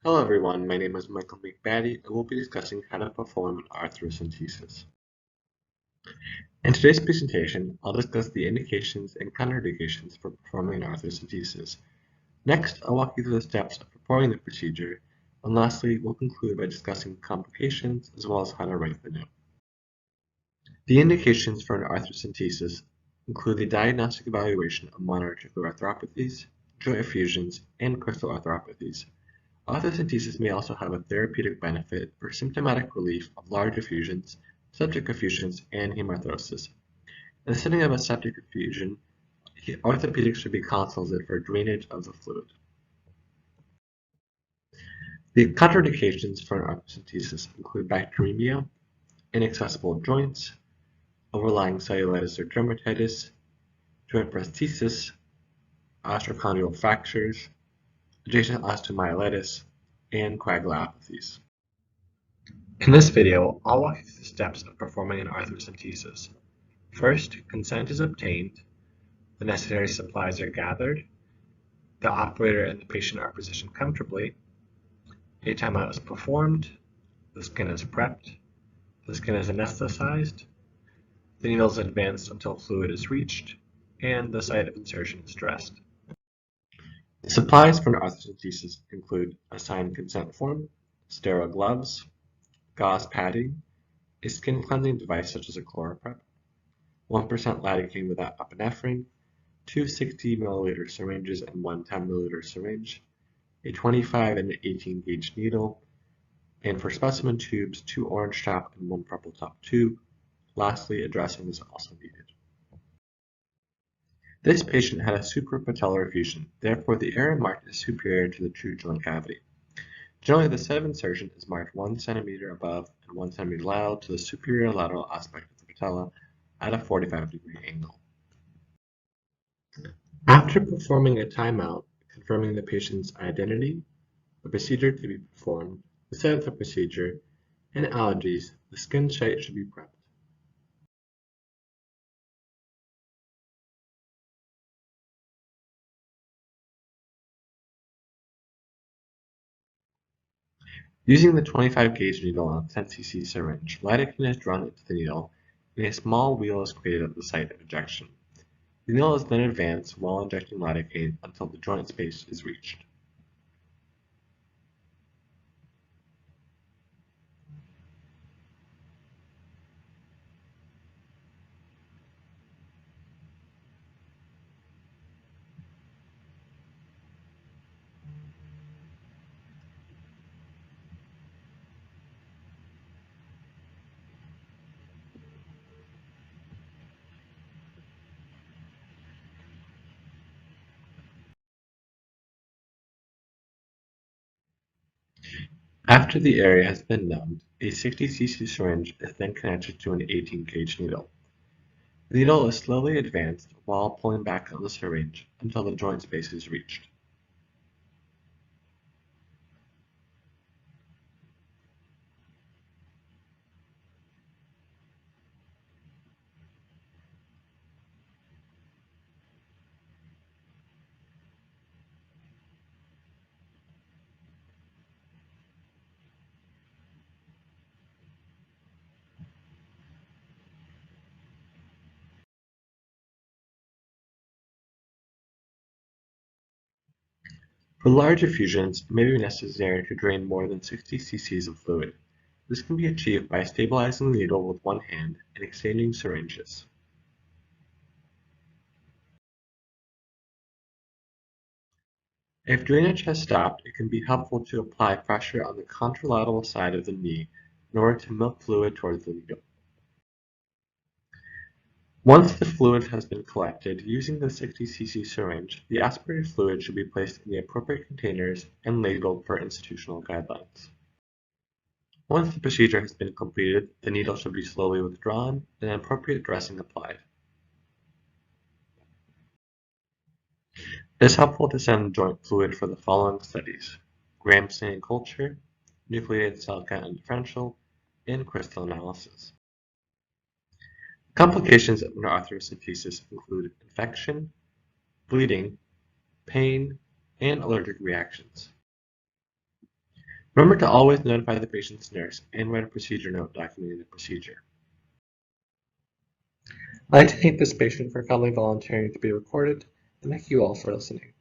Hello everyone, my name is Michael McBaddy and we'll be discussing how to perform an arthrocentesis. In today's presentation, I'll discuss the indications and contraindications for performing an arthrocentesis. Next, I'll walk you through the steps of performing the procedure, and lastly, we'll conclude by discussing complications as well as how to write the note. The indications for an arthrocentesis include the diagnostic evaluation of minor articular arthropathies, joint effusions, and crystal arthropathies. Arthrocentesis may also have a therapeutic benefit for symptomatic relief of large effusions, septic effusions, and hemarthrosis. In the setting of a septic effusion, orthopedics should be consulted for drainage of the fluid. The contraindications for an arthrocentesis include bacteremia, inaccessible joints, overlying cellulitis or dermatitis, joint prosthesis, osteochondral fractures, adjacent osteomyelitis, and coagulopathies. In this video, I'll walk you through the steps of performing an arthrocentesis. First, consent is obtained, the necessary supplies are gathered, the operator and the patient are positioned comfortably, a timeout is performed, the skin is prepped, the skin is anesthetized, the needle is advanced until fluid is reached, and the site of insertion is dressed. The supplies for an arthrocentesis include a signed consent form, sterile gloves, gauze padding, a skin cleansing device such as a ChloraPrep, 1% lidocaine without epinephrine, two 60 milliliter syringes and one 10 milliliter syringe, a 25 and 18 gauge needle, and for specimen tubes, two orange top and one purple top tube. Lastly, a dressing is also needed. This patient had a suprapatellar effusion, therefore the area marked is superior to the true joint cavity. Generally, the site of insertion is marked 1 centimeter above and 1 centimeter lateral to the superior lateral aspect of the patella at a 45-degree angle. After performing a timeout, confirming the patient's identity, the procedure to be performed, the site of the procedure, and allergies, the skin site should be prepped. Using the 25 gauge needle on a 10 cc syringe, lidocaine is drawn into the needle and a small wheel is created at the site of injection. The needle is then advanced while injecting lidocaine until the joint space is reached. After the area has been numbed, a 60 cc syringe is then connected to an 18 gauge needle. The needle is slowly advanced while pulling back on the syringe until the joint space is reached. For large effusions, it may be necessary to drain more than 60 cc of fluid. This can be achieved by stabilizing the needle with one hand and exchanging syringes. If drainage has stopped, it can be helpful to apply pressure on the contralateral side of the knee in order to milk fluid towards the needle. Once the fluid has been collected, using the 60 cc syringe, the aspirated fluid should be placed in the appropriate containers and labeled per institutional guidelines. Once the procedure has been completed, the needle should be slowly withdrawn and an appropriate dressing applied. It is helpful to send joint fluid for the following studies: gram stain culture, nucleated cell count and differential, and crystal analysis. Complications of an arthrocentesis include infection, bleeding, pain, and allergic reactions. Remember to always notify the patient's nurse and write a procedure note documenting the procedure. I'd like to thank this patient for kindly volunteering to be recorded, and thank you all for listening.